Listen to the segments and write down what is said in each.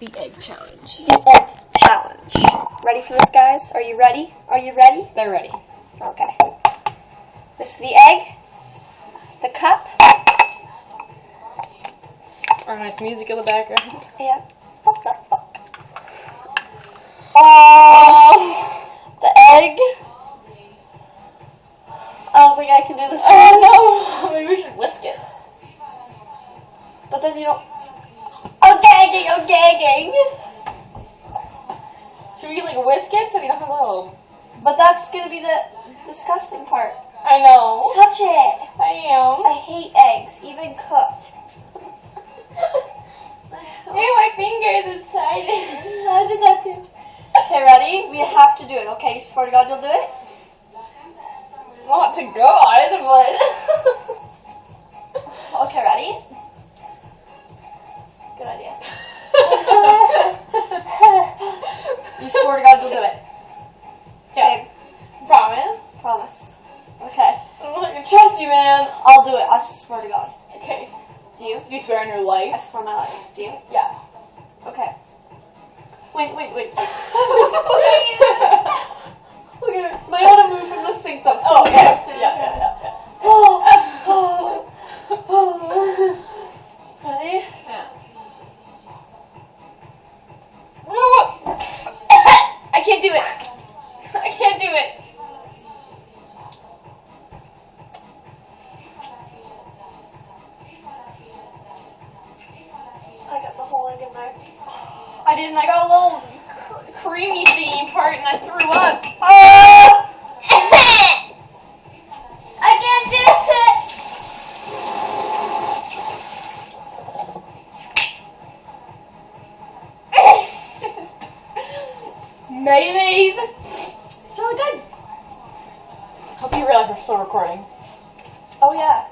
The egg challenge. The egg challenge. Ready for this, guys? Are you ready? Are you ready? They're ready. Okay. This is the egg, the cup. Our nice music in the background. Yeah. What the fuck? Oh, the egg. I don't think I can do this. Oh no! Maybe we should whisk it. But then you don't. I'm gagging. I'm gagging. Should we like whisk it so we don't have a little? But that's gonna be the disgusting part. I know. Touch it. I am. I hate eggs, even cooked. Hey, my finger's inside it. I did that too. Okay, ready? We have to do it. Okay, you swear to God you'll do it? Not to God, but. Okay, ready? Good idea. You swear to God you'll do it. Yeah. Say, Promise? promise. Okay. I don't know if I can trust you, man. I'll do it. I swear to God. Okay. Do you? Do you swear on your I life? swear on my life. Do you? Yeah. Okay. Wait. Look at it. My own move from the sink though. Oh, yeah. Yeah. Ready? Yeah. I can't do it. I can't do it. I got the whole egg in there. I didn't. I got a little creamy thingy part and I threw up. I can't do it. Mayonnaise. It's really good. Hope you realize we're still recording. Oh yeah.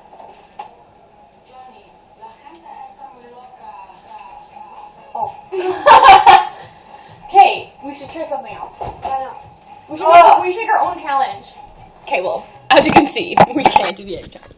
Oh. Okay, we should try something else. I know. We should make our own challenge. Okay, well, as you can see, we can't do the egg challenge.